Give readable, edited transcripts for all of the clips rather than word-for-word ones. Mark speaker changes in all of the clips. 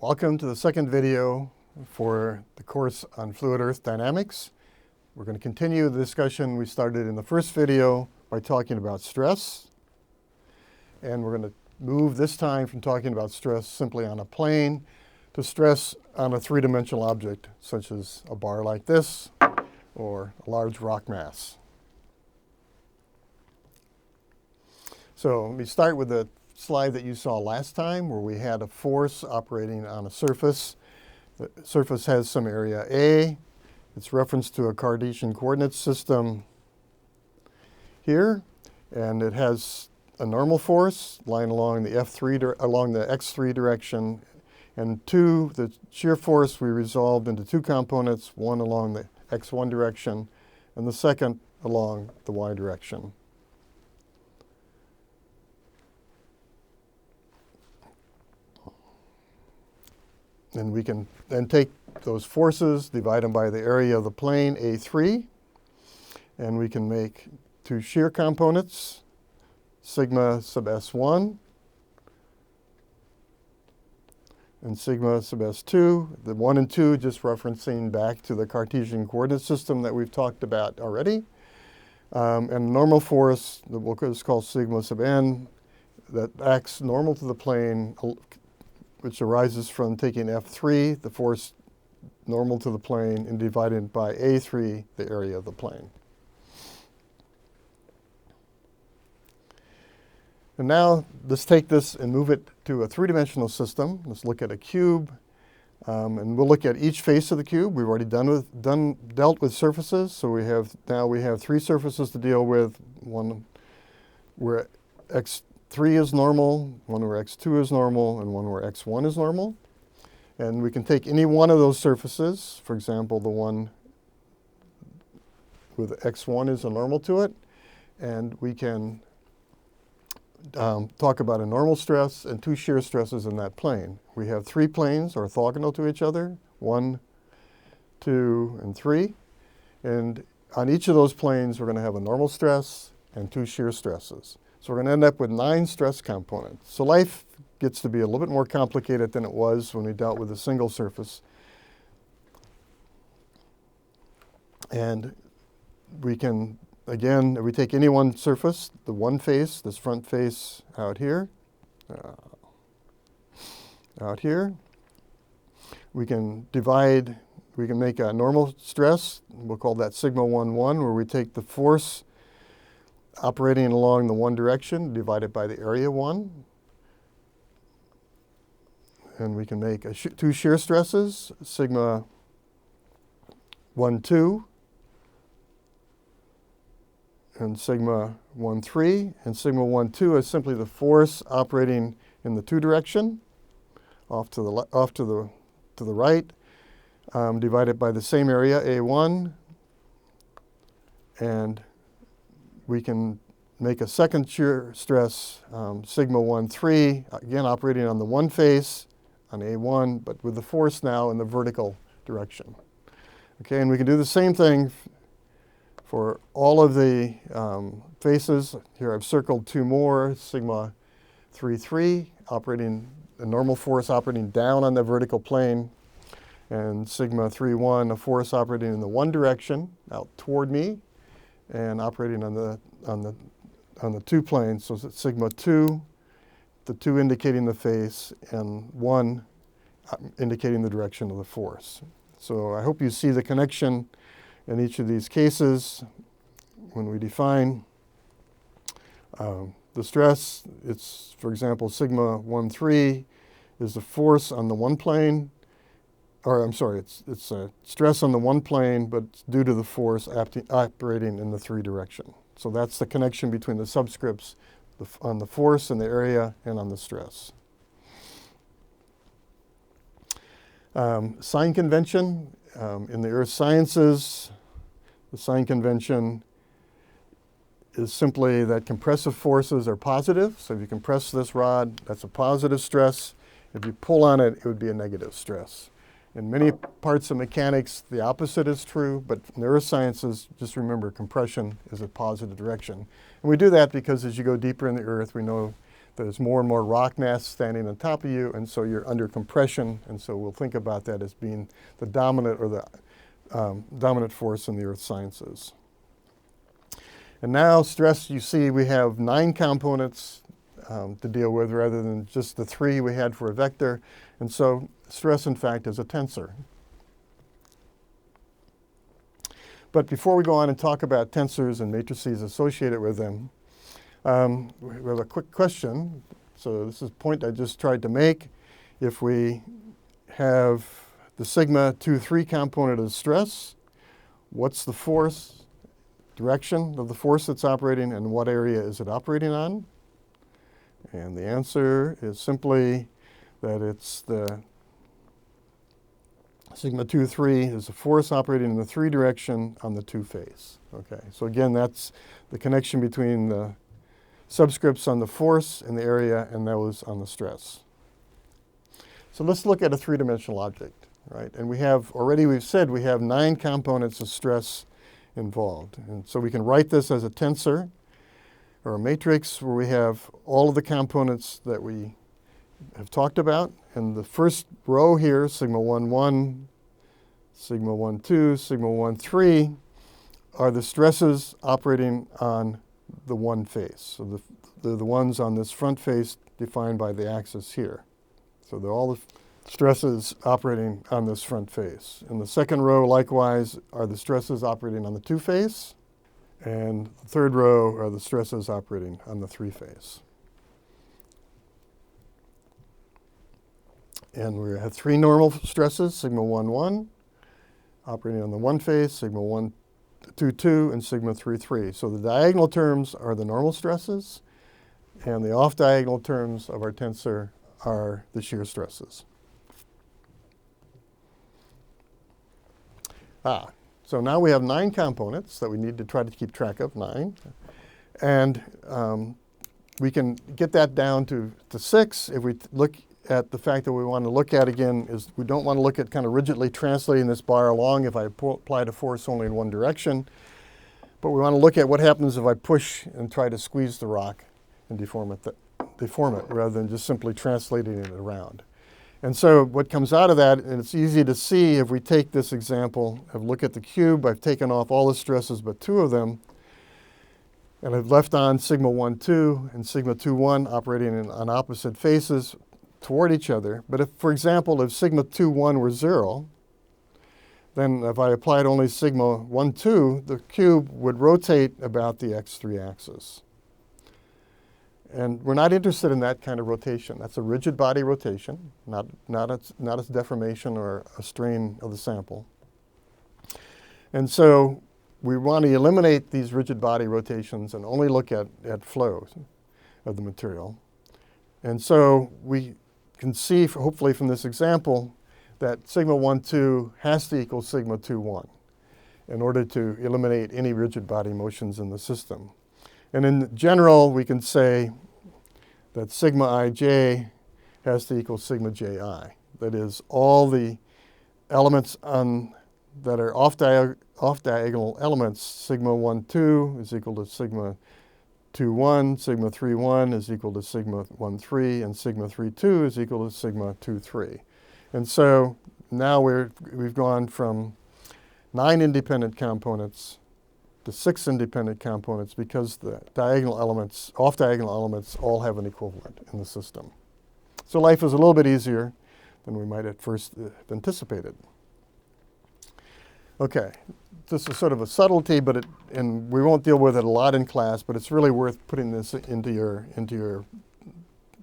Speaker 1: Welcome to the second video for the course on fluid earth dynamics. We're going to continue the discussion we started in the first video by talking about stress. And we're going to move this time from talking about stress simply on a plane to stress on a three-dimensional object, such as a bar like this or a large rock mass. So let me start with the slide that you saw last time where we had a force operating on a surface. The surface has some area A. It's referenced to a Cartesian coordinate system here, and it has a normal force lying along the x3 direction, and the shear force we resolved into two components, one along the x1 direction and the second along the y direction. And we can then take those forces, divide them by the area of the plane, A3, and we can make two shear components, sigma sub S1 and sigma sub S2. The 1 and 2 just referencing back to the Cartesian coordinate system that we've talked about already. And normal force, we'll just call sigma sub N, that acts normal to the plane, which arises from taking F3, the force normal to the plane, and divided by A3, the area of the plane. And now let's take this and move it to a three-dimensional system. Let's look at a cube, and we'll look at each face of the cube. We've already dealt with surfaces, so we have three surfaces to deal with. One where x3 is normal, one where x2 is normal, and one where x1 is normal. And we can take any one of those surfaces, for example, the one with x1 is a normal to it, and we can talk about a normal stress and two shear stresses in that plane. We have three planes orthogonal to each other, 1, 2, and 3. And on each of those planes, we're going to have a normal stress and two shear stresses. So we're going to end up with 9 stress components. So life gets to be a little bit more complicated than it was when we dealt with a single surface. And we can, again, if we take any one surface, the one face, this front face out here, we can make a normal stress. We'll call that sigma 1, 1, where we take the force operating along the one direction, divided by the area 1. And we can make two shear stresses, sigma 1, 2, and sigma 1, 3. And sigma 1, 2 is simply the force operating in the 2 direction, off to the right, divided by the same area, A1. And we can make a second shear stress, sigma 1, 3, again operating on the one face, on A1, but with the force now in the vertical direction. Okay, and we can do the same thing for all of the faces. Here I've circled 2 more, sigma 3, 3, operating a normal force operating down on the vertical plane, and sigma 3, 1, a force operating in the one direction, out toward me, and operating on the 2 planes. So it's sigma 2, the 2 indicating the face, and 1 indicating the direction of the force. So I hope you see the connection in each of these cases. When we define the stress, it's, for example, sigma 1, 3 is the force on the one plane, or I'm sorry, it's a stress on the one plane, but it's due to the force operating in the 3 direction. So that's the connection between the subscripts on the force and the area and on the stress. Sign convention. In the earth sciences, the sign convention is simply that compressive forces are positive. So if you compress this rod, that's a positive stress. If you pull on it, it would be a negative stress. In many parts of mechanics, the opposite is true, but in the earth sciences, just remember compression is a positive direction. And we do that because as you go deeper in the earth, we know there's more and more rock mass standing on top of you, and so you're under compression, and so we'll think about that as being the dominant or the dominant force in the earth sciences. And now stress, you see we have 9 components to deal with rather than just the 3 we had for a vector. And so stress, in fact, is a tensor. But before we go on and talk about tensors and matrices associated with them, we have a quick question. So this is a point I just tried to make. If we have the sigma 2,3 component of stress, what's the force, direction of the force that's operating, and what area is it operating on? And the answer is simply that it's the sigma 2,3 is the force operating in the 3 direction on the 2 face. Okay, so again, that's the connection between the subscripts on the force and the area and those on the stress. So let's look at a 3-dimensional object, right? And we've said we have 9 components of stress involved. And so we can write this as a tensor or a matrix where we have all of the components that we have talked about. And the first row here, sigma 1, 1, sigma 1, 2, sigma 1, 3, are the stresses operating on the one face. So the ones on this front face defined by the axis here. So they're all the stresses operating on this front face. In the second row, likewise, are the stresses operating on the 2 face. And the third row are the stresses operating on the 3 face. And we have 3 normal stresses, sigma 1, 1, operating on the 1 face, sigma 1, 2, 2, and sigma 3, 3. So the diagonal terms are the normal stresses, and the off-diagonal terms of our tensor are the shear stresses. So now we have 9 components that we need to try to keep track of, 9. And we can get that down to 6 if we look at the fact that we want to look at again is we don't want to look at kind of rigidly translating this bar along if I apply a force only in one direction. But we want to look at what happens if I push and try to squeeze the rock and deform it rather than just simply translating it around. And so what comes out of that, and it's easy to see if we take this example of look at the cube, I've taken off all the stresses but 2 of them, and I've left on sigma 1, 2 and sigma 2, 1 operating on opposite faces toward each other. But if, for example, if sigma 2, 1 were 0, then if I applied only sigma 1, 2, the cube would rotate about the x3 axis. And we're not interested in that kind of rotation. That's a rigid body rotation, not a deformation or a strain of the sample. And so we want to eliminate these rigid body rotations and only look at flows of the material. And so we can see, hopefully from this example, that sigma 1, 2 has to equal sigma 2, 1 in order to eliminate any rigid body motions in the system. And in general, we can say that sigma ij has to equal sigma ji. That is, all the elements that are off-diagonal elements, sigma 1, 2 is equal to sigma 2, 1, sigma 3, 1 is equal to sigma 1, 3, and sigma 3, 2 is equal to sigma 2, 3. And so now we've gone from 9 independent components to 6 independent components because the diagonal elements, off-diagonal elements, all have an equivalent in the system. So life is a little bit easier than we might at first have anticipated. Okay, this is sort of a subtlety, and we won't deal with it a lot in class, but it's really worth putting this into your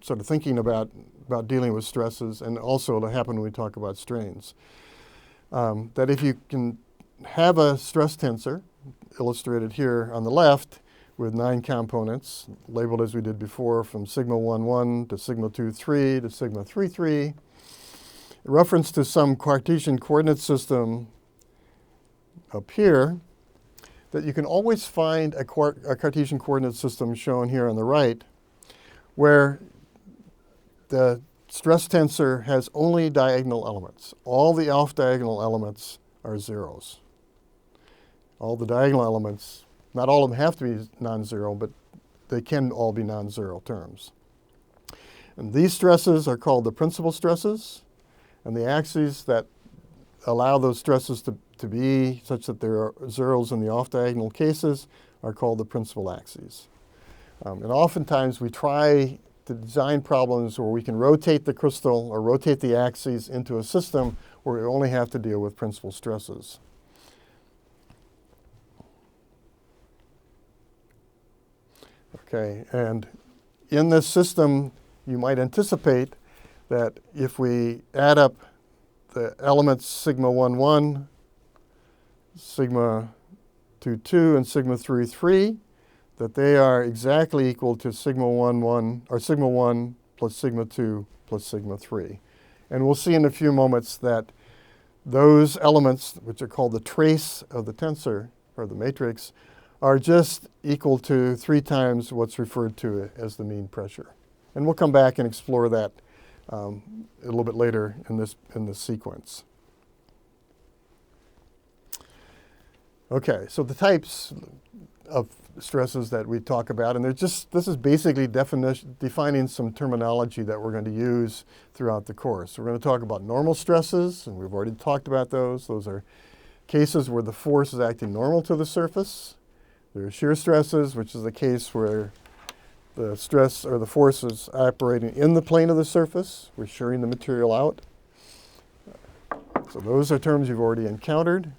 Speaker 1: sort of thinking about dealing with stresses, and also it'll happen when we talk about strains. That if you can have a stress tensor, illustrated here on the left, with 9 components, labeled as we did before, from sigma 1, 1 to sigma 2, 3 to sigma 3, 3, reference to some Cartesian coordinate system up here, that you can always find a Cartesian coordinate system shown here on the right, where the stress tensor has only diagonal elements. All the off-diagonal elements are zeros. All the diagonal elements, not all of them have to be non-zero, but they can all be non-zero terms. And these stresses are called the principal stresses, and the axes that allow those stresses to be such that there are zeros in the off-diagonal cases are called the principal axes. And oftentimes we try to design problems where we can rotate the crystal or rotate the axes into a system where we only have to deal with principal stresses. Okay, and in this system, you might anticipate that if we add up the elements sigma 1, 1, sigma 2, 2, and sigma 3, 3, that they are exactly equal to sigma 1, 1, or sigma 1 plus sigma 2 plus sigma 3. And we'll see in a few moments that those elements, which are called the trace of the tensor, or the matrix, are just equal to 3 times what's referred to as the mean pressure. And we'll come back and explore that a little bit later in this sequence. Okay, so the types of stresses that we talk about, and this is basically defining some terminology that we're going to use throughout the course. We're going to talk about normal stresses, and we've already talked about those. Those are cases where the force is acting normal to the surface. There are shear stresses, which is the case where the stress or the force is operating in the plane of the surface. We're shearing the material out. So those are terms you've already encountered.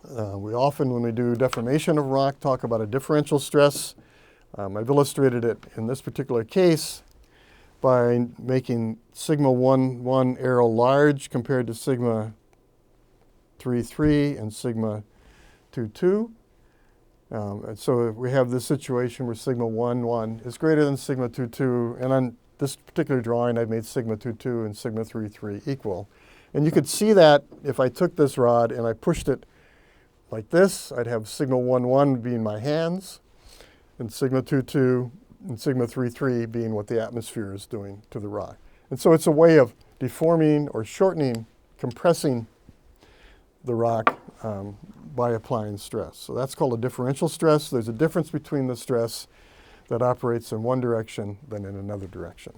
Speaker 1: We often, when we do deformation of rock, talk about a differential stress. I've illustrated it in this particular case by making sigma 1, 1 arrow large compared to sigma 3, 3 and sigma 2, 2. And so we have this situation where sigma 1, 1 is greater than sigma 2, 2. And on this particular drawing, I've made sigma 2, 2 and sigma 3, 3 equal. And you could see that if I took this rod and I pushed it like this, I'd have sigma 1, 1 being my hands, and sigma 2, 2 and sigma 3, 3 being what the atmosphere is doing to the rock. And so it's a way of deforming or shortening, compressing the rock by applying stress. So that's called a differential stress. There's a difference between the stress that operates in one direction than in another direction.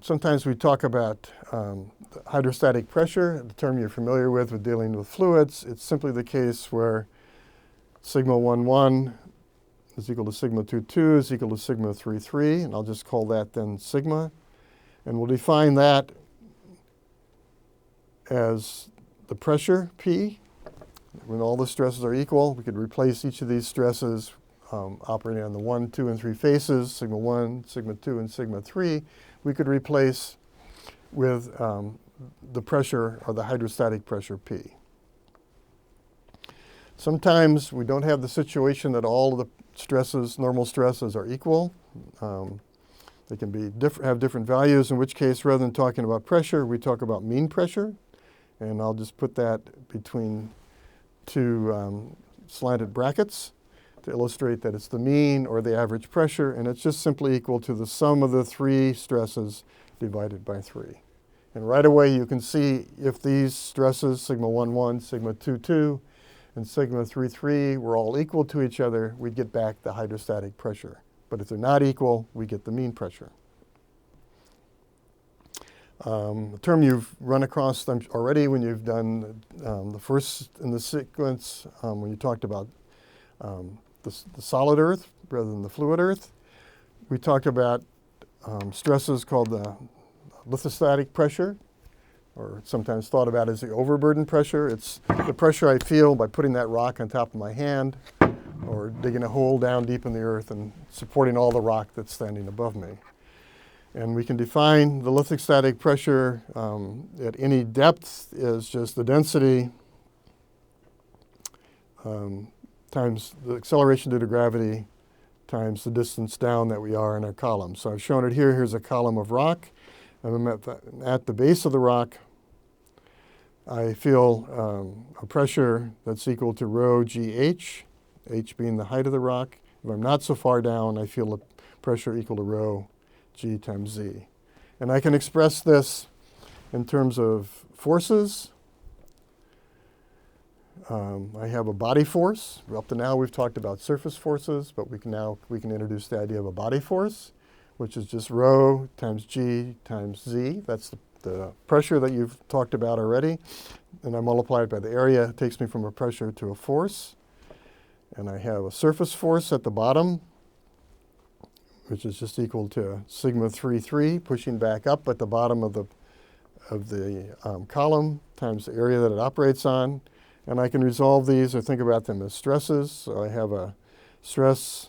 Speaker 1: Sometimes we talk about hydrostatic pressure, the term you're familiar with dealing with fluids. It's simply the case where sigma 1, 1 is equal to sigma 2, 2 is equal to sigma 3, 3, and I'll just call that then sigma. And we'll define that as the pressure P. When all the stresses are equal, we could replace each of these stresses operating on the 1, 2, and 3 faces, sigma 1, sigma 2, and sigma 3. We could replace with the pressure or the hydrostatic pressure P. Sometimes we don't have the situation that all of the stresses, normal stresses, are equal. They can be have different values, in which case, rather than talking about pressure, we talk about mean pressure. And I'll just put that between two slanted brackets to illustrate that it's the mean or the average pressure, and it's just simply equal to the sum of the 3 stresses divided by 3. And right away you can see if these stresses, sigma 1, 1, sigma 2, 2, and sigma 3, 3, were all equal to each other, we'd get back the hydrostatic pressure. But if they're not equal, we get the mean pressure. A term you've run across already when you've done the first in the sequence, when you talked about the solid earth rather than the fluid earth. We talked about stresses called the lithostatic pressure, or sometimes thought about as the overburden pressure. It's the pressure I feel by putting that rock on top of my hand or digging a hole down deep in the earth and supporting all the rock that's standing above me. And we can define the lithostatic pressure at any depth is just the density times the acceleration due to gravity times the distance down that we are in our column. So I've shown it here. Here's a column of rock. And I'm at the base of the rock. I feel a pressure that's equal to rho GH, H being the height of the rock. If I'm not so far down, I feel a pressure equal to rho G times Z. And I can express this in terms of forces. I have a body force. Up to now we've talked about surface forces, but we can introduce the idea of a body force, which is just rho times g times z. That's the pressure that you've talked about already. And I multiply it by the area. It takes me from a pressure to a force. And I have a surface force at the bottom, which is just equal to sigma 3,3, pushing back up at the bottom of the column times the area that it operates on. And I can resolve these or think about them as stresses. So I have a stress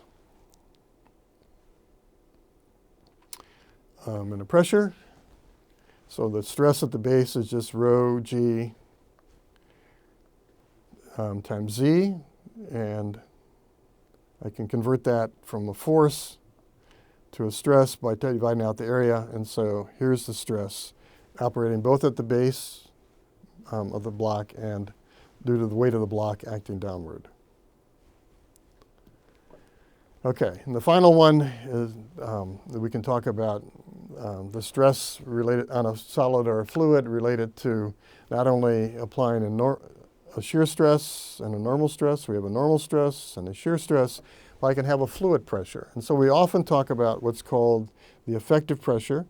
Speaker 1: and a pressure. So the stress at the base is just rho g times z. And I can convert that from a force to a stress by dividing out the area. And so here's the stress operating both at the base of the block and due to the weight of the block acting downward. Okay, and the final one is that we can talk about the stress related on a solid or a fluid related to not only applying a shear stress and a normal stress. We have a normal stress and a shear stress, but I can have a fluid pressure. And so we often talk about what's called the effective pressure.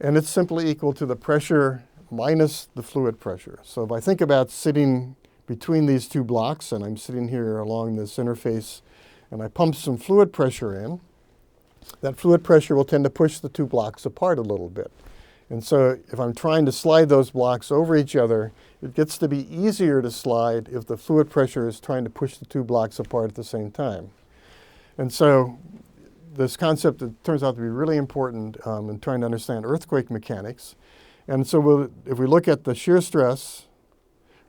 Speaker 1: And it's simply equal to the pressure minus the fluid pressure. So if I think about sitting between these two blocks, and I'm sitting here along this interface, and I pump some fluid pressure in, that fluid pressure will tend to push the two blocks apart a little bit. And so if I'm trying to slide those blocks over each other, it gets to be easier to slide if the fluid pressure is trying to push the two blocks apart at the same time. And so this concept turns out to be really important in trying to understand earthquake mechanics. And so if we look at the shear stress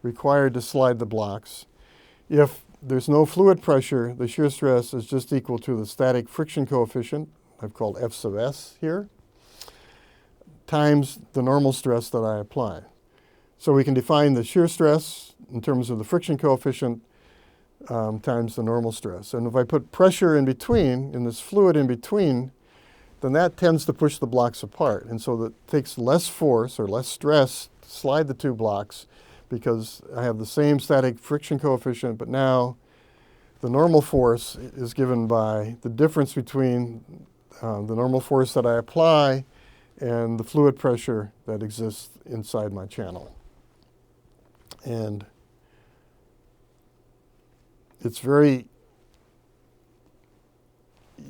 Speaker 1: required to slide the blocks, if there's no fluid pressure, the shear stress is just equal to the static friction coefficient, I've called F sub s here, times the normal stress that I apply. So we can define the shear stress in terms of the friction coefficient times the normal stress. And if I put pressure in between, in this fluid in between, then that tends to push the blocks apart. And so that takes less force or less stress to slide the two blocks because I have the same static friction coefficient, but now the normal force is given by the difference between the normal force that I apply and the fluid pressure that exists inside my channel. And it's very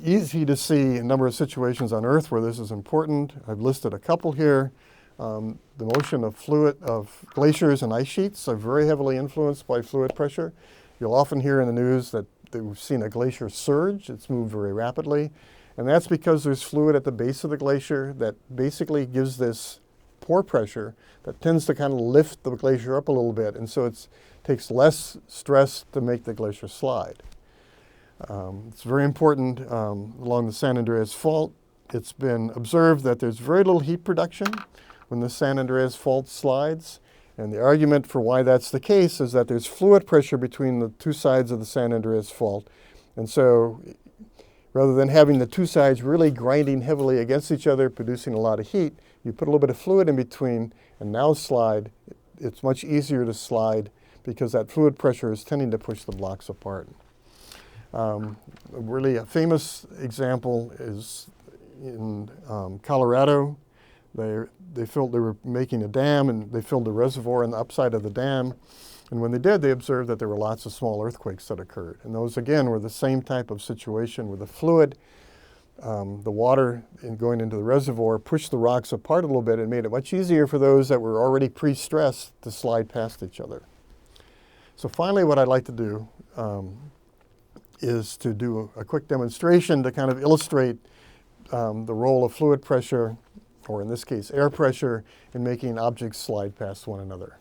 Speaker 1: easy to see a number of situations on Earth where this is important. I've listed a couple here. The motion of glaciers and ice sheets are very heavily influenced by fluid pressure. You'll often hear in the news that we've seen a glacier surge. It's moved very rapidly. And that's because there's fluid at the base of the glacier that basically gives this pore pressure that tends to kind of lift the glacier up a little bit. And so it takes less stress to make the glacier slide. It's very important along the San Andreas Fault. It's been observed that there's very little heat production when the San Andreas Fault slides. And the argument for why that's the case is that there's fluid pressure between the two sides of the San Andreas Fault. And so rather than having the two sides really grinding heavily against each other, producing a lot of heat, you put a little bit of fluid in between and now slide. It's much easier to slide because that fluid pressure is tending to push the blocks apart. Really a famous example is in Colorado. They were making a dam and they filled a reservoir on the upside of the dam. And when they did, they observed that there were lots of small earthquakes that occurred. And those, again, were the same type of situation where the fluid, the water going into the reservoir pushed the rocks apart a little bit and made it much easier for those that were already pre-stressed to slide past each other. So finally, what I'd like to do is to do a quick demonstration to kind of illustrate the role of fluid pressure, or in this case, air pressure, in making objects slide past one another.